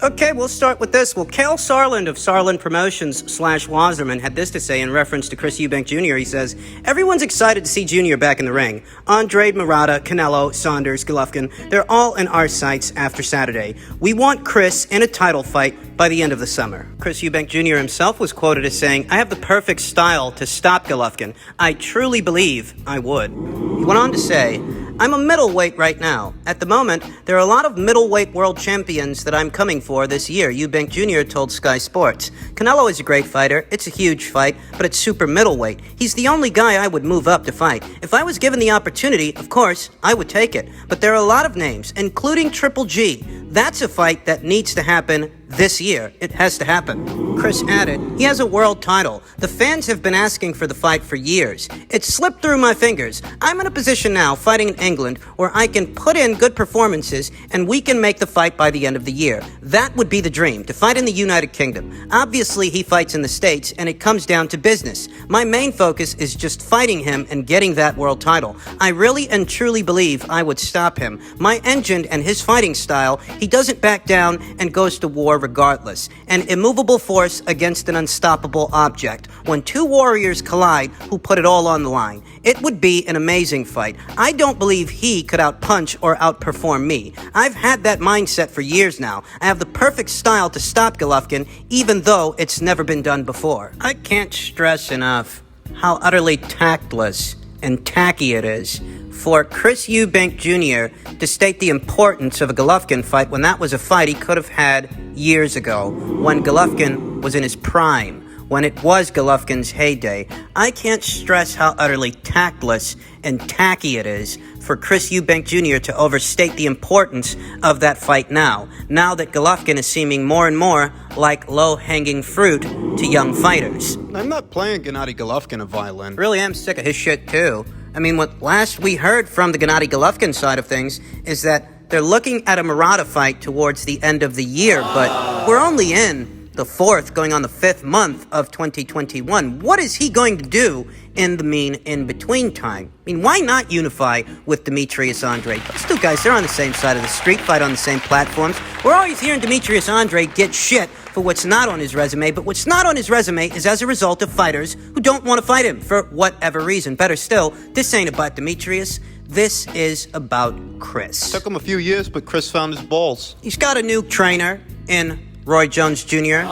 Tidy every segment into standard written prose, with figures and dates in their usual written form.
Okay, we'll start with this. Well, Cal Sarland of Sarland Promotions /Wasserman had this to say in reference to Chris Eubank Jr. He says, everyone's excited to see Jr. back in the ring. Andrade, Murata, Canelo, Saunders, Golovkin, they're all in our sights after Saturday. We want Chris in a title fight by the end of the summer. Chris Eubank Jr. himself was quoted as saying, I have the perfect style to stop Golovkin. I truly believe I would. He went on to say, I'm a middleweight right now. At the moment, there are a lot of middleweight world champions that I'm coming for this year, Eubank Jr. told Sky Sports. Canelo is a great fighter. It's a huge fight, but it's super middleweight. He's the only guy I would move up to fight. If I was given the opportunity, of course, I would take it. But there are a lot of names, including Triple G. That's a fight that needs to happen this year. It has to happen. Chris added, he has a world title. The fans have been asking for the fight for years. It slipped through my fingers. I'm in a position now, fighting in England, where I can put in good performances and we can make the fight by the end of the year. That would be the dream, to fight in the United Kingdom. Obviously, he fights in the States, and it comes down to business. My main focus is just fighting him and getting that world title. I really and truly believe I would stop him. My engine and his fighting style, he doesn't back down and goes to war regardless. An immovable force against an unstoppable object. When two warriors collide who put it all on the line, it would be an amazing fight. I don't believe he could outpunch or outperform me. I've had that mindset for years now. I have the perfect style to stop Golovkin, even though it's never been done before. I can't stress enough how utterly tactless and tacky it is for Chris Eubank Jr. to state the importance of a Golovkin fight when that was a fight he could have had years ago, when Golovkin was in his prime, when it was Golovkin's heyday. I can't stress how utterly tactless and tacky it is for Chris Eubank Jr. to overstate the importance of that fight now that Golovkin is seeming more and more like low-hanging fruit to young fighters. I'm not playing Gennady Golovkin a violin. Really am sick of his shit, too. I mean, what last we heard from the Gennady Golovkin side of things is that they're looking at a Murata fight towards the end of the year, but we're only in the fourth, going on the fifth month of 2021. What is he going to do in the in-between time? I mean, why not unify with Demetrius Andrade? Those two guys, they're on the same side of the street, fight on the same platforms. We're always hearing Demetrius Andrade get shit for what's not on his resume, but what's not on his resume is as a result of fighters who don't want to fight him for whatever reason. Better still, this ain't about Demetrius. This is about Chris. Took him a few years, but Chris found his balls. He's got a new trainer in Roy Jones Jr.,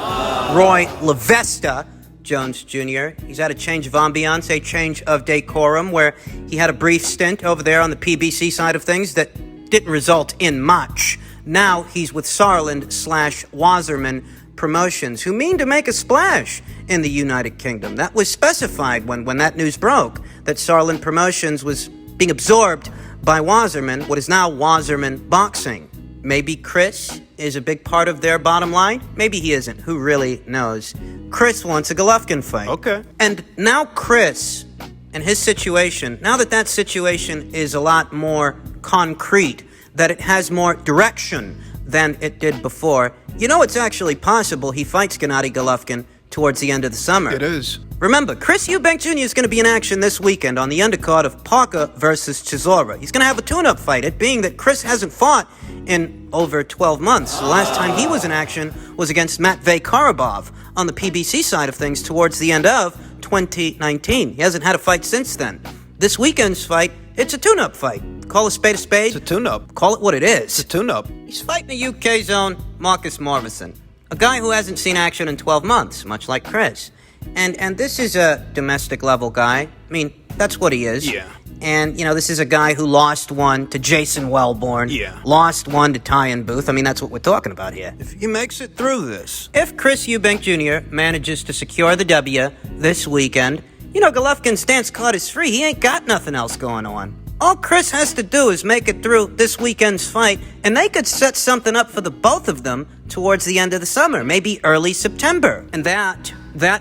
Roy LaVesta Jones Jr. He's had a change of ambiance, a change of decorum, where he had a brief stint over there on the PBC side of things that didn't result in much. Now he's with Sarland /Wasserman Promotions, who mean to make a splash in the United Kingdom. That was specified when that news broke, that Sarland Promotions was being absorbed by Wasserman, what is now Wasserman Boxing. Maybe Chris is a big part of their bottom line. Maybe he isn't. Who really knows? Chris wants a Golovkin fight. Okay. And now Chris and his situation, now that situation is a lot more concrete, that it has more direction than it did before, you know it's actually possible he fights Gennady Golovkin towards the end of the summer. It is. Remember, Chris Eubank Jr. is going to be in action this weekend on the undercard of Parker versus Chisora. He's going to have a tune-up fight, it being that Chris hasn't fought in over 12 months. The last time he was in action was against Matvey Karabov on the PBC side of things towards the end of 2019. He hasn't had a fight since then. This weekend's fight, it's a tune-up fight. Call a spade a spade. It's a tune-up. Call it what it is. It's a tune-up. He's fighting the UK zone Marcus Morrison, a guy who hasn't seen action in 12 months, much like Chris. And this is a domestic level guy. I mean, that's what he is. Yeah. And, you know, this is a guy who lost one to Jason Wellborn. Yeah. Lost one to Tyan Booth. I mean, that's what we're talking about here. If he makes it through this. If Chris Eubank Jr. manages to secure the W this weekend, you know, Golovkin's dance card is free. He ain't got nothing else going on. All Chris has to do is make it through this weekend's fight, and they could set something up for the both of them towards the end of the summer, maybe early September. And that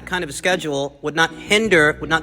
kind of a schedule would not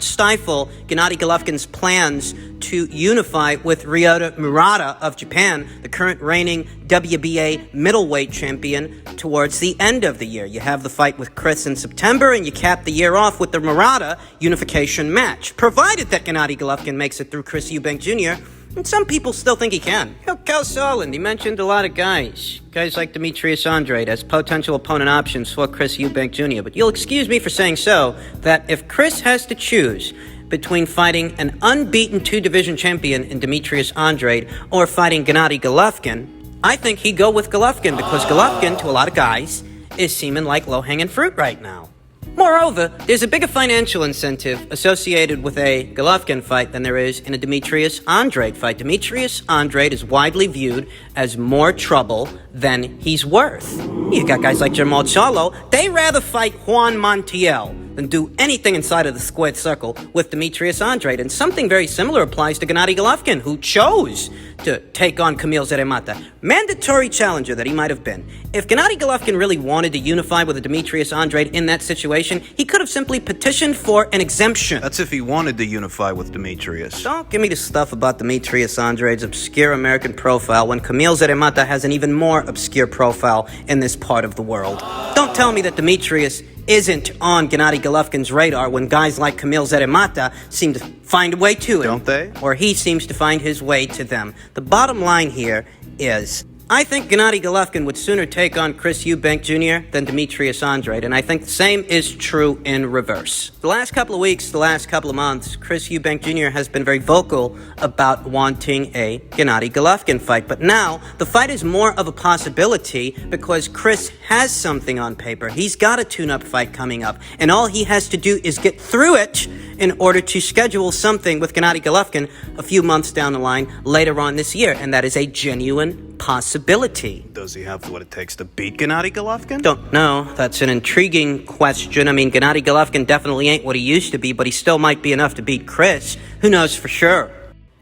stifle Gennady Golovkin's plans to unify with Ryota Murata of Japan, the current reigning WBA middleweight champion, towards the end of the year. You have the fight with Chris in September, and you cap the year off with the Murata unification match, provided that Gennady Golovkin makes it through Chris Eubank Jr., and some people still think he can. Cal Sarland, he mentioned a lot of guys like Demetrius Andrade as potential opponent options for Chris Eubank Jr. But you'll excuse me for saying so, that if Chris has to choose between fighting an unbeaten two-division champion in Demetrius Andrade or fighting Gennady Golovkin, I think he'd go with Golovkin, because Golovkin, to a lot of guys, is seeming like low-hanging fruit right now. Moreover, there's a bigger financial incentive associated with a Golovkin fight than there is in a Demetrius Andrade fight. Demetrius Andrade is widely viewed as more trouble than he's worth. You got guys like Jamal Charlo, they rather fight Juan Montiel than do anything inside of the squared circle with Demetrius Andrade. And something very similar applies to Gennady Golovkin, who chose to take on Kamil Zeremata. Mandatory challenger that he might have been. If Gennady Golovkin really wanted to unify with a Demetrius Andrade in that situation, he could have simply petitioned for an exemption. That's if he wanted to unify with Demetrius. Don't give me the stuff about Demetrius Andrade's obscure American profile when Kamil Zeremata has an even more obscure profile in this part of the world. Don't tell me that Demetrius isn't on Gennady Golovkin's radar when guys like Kamil Zeremata seem to find a way to him. Don't they? Or he seems to find his way to them. The bottom line here is, I think Gennady Golovkin would sooner take on Chris Eubank Jr. than Demetrius Andrade, and I think the same is true in reverse. The last couple of weeks, the last couple of months, Chris Eubank Jr. has been very vocal about wanting a Gennady Golovkin fight, but now the fight is more of a possibility because Chris has something on paper. He's got a tune-up fight coming up, and all he has to do is get through it in order to schedule something with Gennady Golovkin a few months down the line later on this year, and that is a genuine possibility. Does he have what it takes to beat Gennady Golovkin? Don't know. That's an intriguing question. I mean, Gennady Golovkin definitely ain't what he used to be, but he still might be enough to beat Chris. Who knows for sure?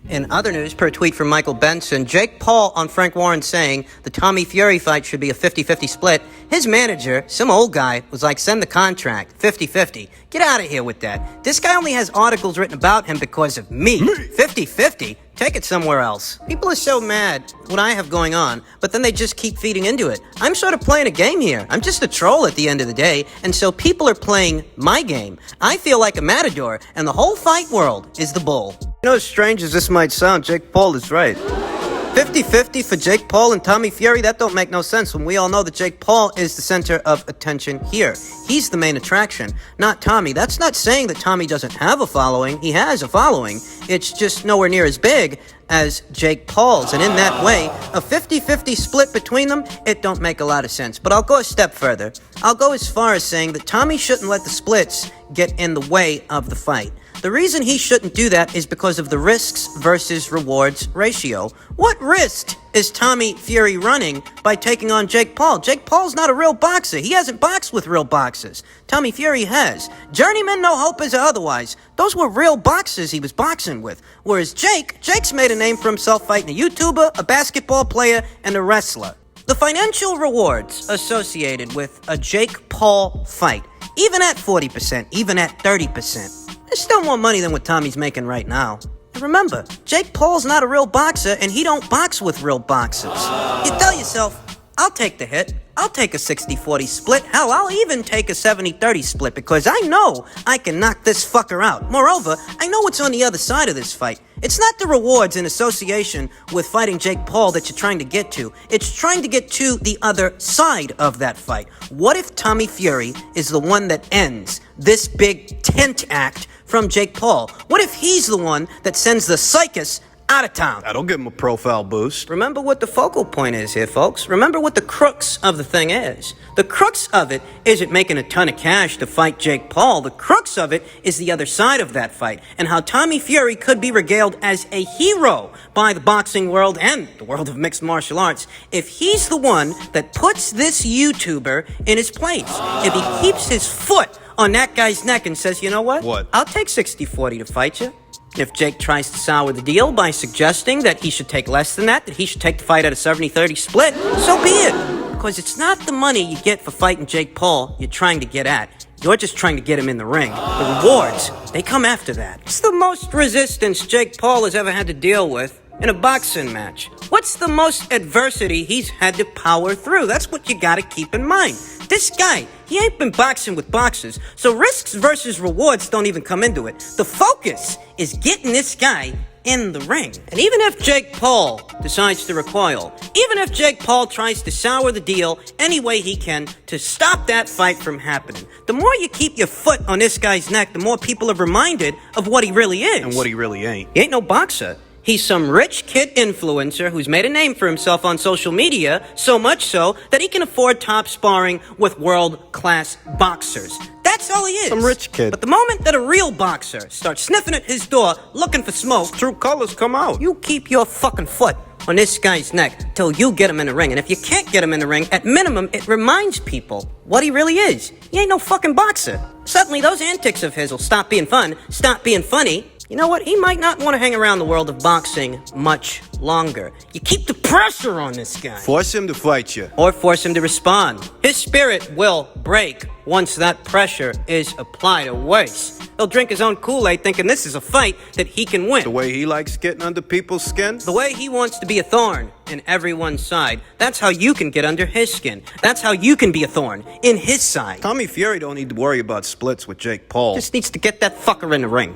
In other news, per tweet from Michael Benson, Jake Paul on Frank Warren saying the Tommy Fury fight should be a 50-50 split. His manager, some old guy, was like, send the contract, 50-50. Get out of here with that. This guy only has articles written about him because of me. 50-50? Take it somewhere else. People are so mad at what I have going on, but then they just keep feeding into it. I'm sort of playing a game here. I'm just a troll at the end of the day, and so people are playing my game. I feel like a matador, and the whole fight world is the bull. You know, as strange as this might sound, Jake Paul is right. 50-50 for Jake Paul and Tommy Fury, that don't make no sense when we all know that Jake Paul is the center of attention here. He's the main attraction, not Tommy. That's not saying that Tommy doesn't have a following. He has a following. It's just nowhere near as big as Jake Paul's. And in that way, a 50-50 split between them, it don't make a lot of sense. But I'll go a step further. I'll go as far as saying that Tommy shouldn't let the splits get in the way of the fight. The reason he shouldn't do that is because of the risks versus rewards ratio. What risk is Tommy Fury running by taking on Jake Paul? Jake Paul's not a real boxer. He hasn't boxed with real boxers. Tommy Fury has. Journeyman, no hopers or otherwise. Those were real boxers he was boxing with. Whereas Jake's made a name for himself fighting a YouTuber, a basketball player, and a wrestler. The financial rewards associated with a Jake Paul fight, even at 40%, even at 30%, there's still more money than what Tommy's making right now. And remember, Jake Paul's not a real boxer, and he don't box with real boxers. You tell yourself, I'll take the hit. I'll take a 60-40 split. Hell, I'll even take a 70-30 split because I know I can knock this fucker out. Moreover, I know what's on the other side of this fight. It's not the rewards in association with fighting Jake Paul that you're trying to get to. It's trying to get to the other side of that fight. What if Tommy Fury is the one that ends this big tent act from Jake Paul? What if he's the one that sends the circus out of town? That'll give him a profile boost. Remember what the focal point is here, folks. Remember what the crux of the thing is. The crux of it isn't making a ton of cash to fight Jake Paul. The crux of it is the other side of that fight and how Tommy Fury could be regaled as a hero by the boxing world and the world of mixed martial arts if he's the one that puts this YouTuber in his place. If he keeps his foot on that guy's neck and says, you know what? What? I'll take 60-40 to fight you. If Jake tries to sour the deal by suggesting that he should take less than that he should take the fight at a 70-30 split, so be it. Because it's not the money you get for fighting Jake Paul you're trying to get at. You're just trying to get him in the ring. The rewards, they come after that. It's the most resistance Jake Paul has ever had to deal with in a boxing match. What's the most adversity he's had to power through? That's what you gotta keep in mind. This guy, he ain't been boxing with boxers, so risks versus rewards don't even come into it. The focus is getting this guy in the ring. And even if Jake Paul decides to recoil, even if Jake Paul tries to sour the deal any way he can to stop that fight from happening, the more you keep your foot on this guy's neck, the more people are reminded of what he really is. And what he really ain't. He ain't no boxer. He's some rich kid influencer who's made a name for himself on social media, so much so that he can afford top sparring with world-class boxers. That's all he is. Some rich kid. But the moment that a real boxer starts sniffing at his door, looking for smoke, True colors come out. you keep your fucking foot on this guy's neck till you get him in the ring. And if you can't get him in the ring, at minimum, it reminds people what he really is. He ain't no fucking boxer. Suddenly, those antics of his will stop being fun, stop being funny. You know what? He might not want to hang around the world of boxing much longer. You keep the pressure on this guy. Force him to fight you. Or force him to respond. His spirit will break once that pressure is applied, or worse. He'll drink his own Kool-Aid thinking this is a fight that he can win. The way he likes getting under people's skin. The way he wants to be a thorn in everyone's side. That's how you can get under his skin. That's how you can be a thorn in his side. Tommy Fury don't need to worry about splits with Jake Paul. Just needs to get that fucker in the ring.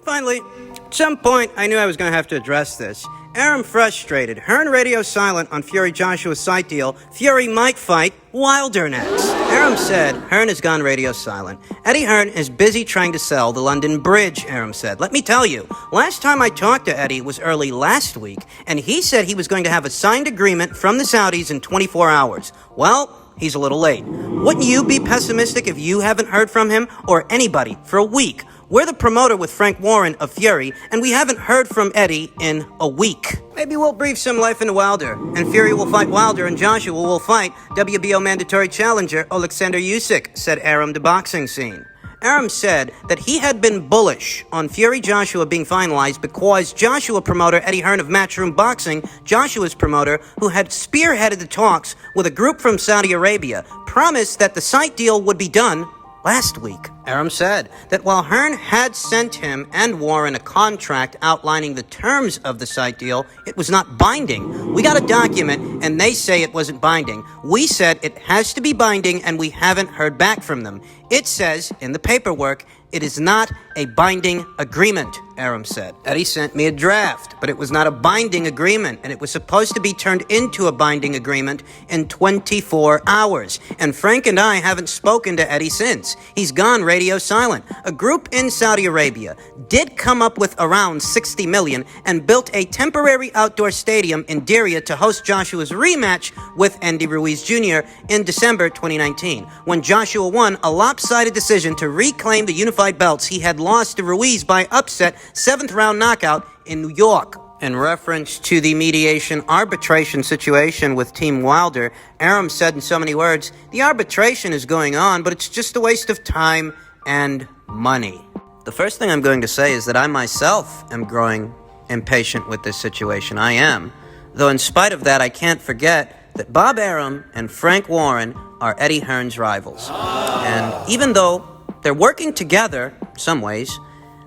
Finally, at some point, I knew I was going to have to address this. Arum frustrated. Hearn radio silent on Fury Joshua's side deal. Fury might fight Wilder next. Arum said Hearn has gone radio silent. Eddie Hearn is busy trying to sell the London Bridge, Arum said. Let me tell you, last time I talked to Eddie was early last week, and he said he was going to have a signed agreement from the Saudis in 24 hours. Well, he's a little late. Wouldn't you be pessimistic if you haven't heard from him or anybody for a week? We're the promoter with Frank Warren of Fury, and we haven't heard from Eddie in a week. Maybe we'll breathe some life into Wilder, and Fury will fight Wilder, and Joshua will fight WBO mandatory challenger Alexander Usyk, said Arum to Boxing Scene. Arum said that he had been bullish on Fury Joshua being finalized because Joshua promoter Eddie Hearn of Matchroom Boxing, Joshua's promoter, who had spearheaded the talks with a group from Saudi Arabia, promised that the site deal would be done last week. Arum said that while Hearn had sent him and Warren a contract outlining the terms of the site deal, it was not binding. We got a document and they say it wasn't binding. We said it has to be binding and we haven't heard back from them. It says in the paperwork it is not a binding agreement, Arum said. Eddie sent me a draft, but it was not a binding agreement, and it was supposed to be turned into a binding agreement in 24 hours. And Frank and I haven't spoken to Eddie since. He's gone radio silent. A group in Saudi Arabia did come up with around $60 million and built a temporary outdoor stadium in Diriyah to host Joshua's rematch with Andy Ruiz Jr. in December 2019, when Joshua won a lopsided decision to reclaim the unified belts he had lost to Ruiz by upset 7th round knockout in New York. In reference to the mediation arbitration situation with Team Wilder, Arum said in so many words, the arbitration is going on, but it's just a waste of time and money. The first thing I'm going to say is that I myself am growing impatient with this situation. I am. Though in spite of that, I can't forget that Bob Arum and Frank Warren are Eddie Hearn's rivals. And even though they're working together, in some ways,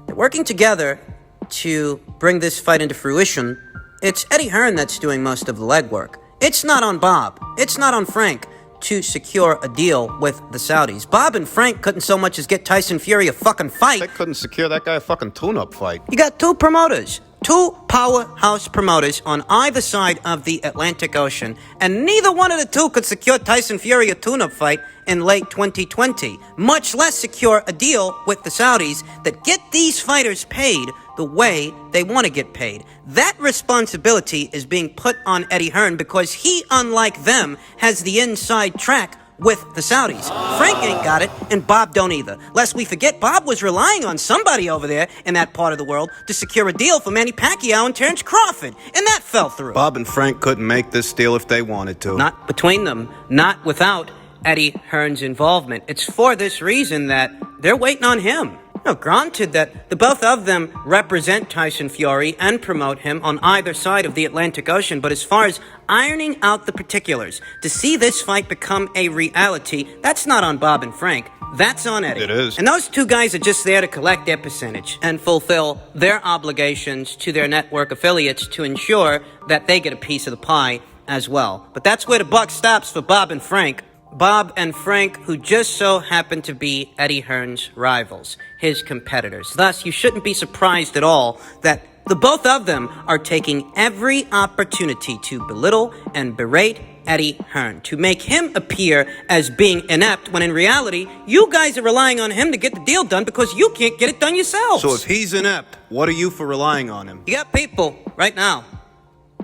they're working together to bring this fight into fruition, it's Eddie Hearn that's doing most of the legwork. It's not on Bob. It's not on Frank to secure a deal with the Saudis. Bob and Frank couldn't so much as get Tyson Fury a fucking fight. They couldn't secure that guy a fucking tune-up fight. You got two promoters. Two powerhouse promoters on either side of the Atlantic Ocean, and neither one of the two could secure Tyson Fury a tune-up fight in late 2020, much less secure a deal with the Saudis that get these fighters paid the way they want to get paid. That responsibility is being put on Eddie Hearn because he, unlike them, has the inside track with the Saudis. Frank ain't got it, and Bob don't either. Lest we forget, Bob was relying on somebody over there in that part of the world to secure a deal for Manny Pacquiao and Terrence Crawford, and that fell through. Bob and Frank couldn't make this deal if they wanted to. Not between them, not without Eddie Hearn's involvement. It's for this reason that they're waiting on him. No, granted that the both of them represent Tyson Fury and promote him on either side of the Atlantic Ocean, but as far as ironing out the particulars, to see this fight become a reality, that's not on Bob and Frank. That's on Eddie. It is. And those two guys are just there to collect their percentage and fulfill their obligations to their network affiliates to ensure that they get a piece of the pie as well. But that's where the buck stops for Bob and Frank. Bob and Frank, who just so happen to be Eddie Hearn's rivals, his competitors. Thus, you shouldn't be surprised at all that the both of them are taking every opportunity to belittle and berate Eddie Hearn, to make him appear as being inept, when in reality, you guys are relying on him to get the deal done because you can't get it done yourselves. So if he's inept, what are you for relying on him? You got people right now,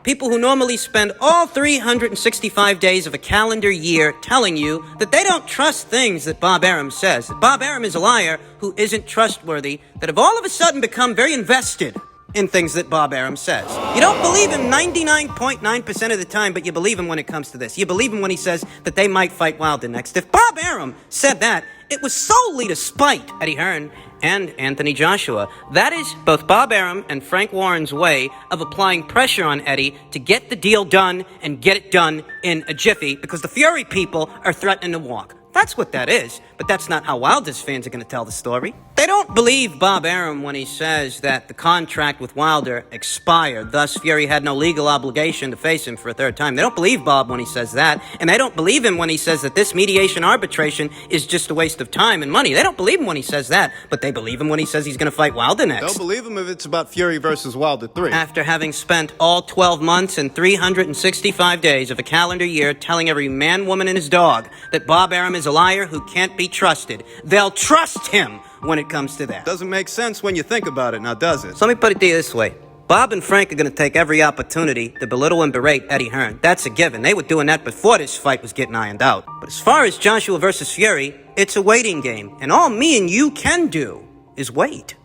people who normally spend all 365 days of a calendar year telling you that they don't trust things that Bob Arum says. That Bob Arum is a liar who isn't trustworthy, that have all of a sudden become very invested in things that Bob Arum says. You don't believe him 99.9% of the time, but you believe him when it comes to this. You believe him when he says that they might fight Wilder next. If Bob Arum said that, it was solely to spite Eddie Hearn and Anthony Joshua. That is both Bob Arum and Frank Warren's way of applying pressure on Eddie to get the deal done and get it done in a jiffy, because the Fury people are threatening to walk. That's what that is, but that's not how Wilder's fans are going to tell the story. They don't believe Bob Arum when he says that the contract with Wilder expired, thus Fury had no legal obligation to face him for a third time. They don't believe Bob when he says that, and they don't believe him when he says that this mediation arbitration is just a waste of time and money. They don't believe him when he says that, but they believe him when he says he's going to fight Wilder next. They'll believe him if it's about Fury versus Wilder 3. After having spent all 12 months and 365 days of a calendar year telling every man, woman, and his dog that Bob Arum is a liar who can't be trusted, they'll trust him when it comes to that. Doesn't make sense when you think about it, now does it? So let me put it to you this way. Bob and Frank are going to take every opportunity to belittle and berate Eddie Hearn. That's a given. They were doing that before this fight was getting ironed out. But as far as Joshua versus Fury, it's a waiting game. And all me and you can do is wait.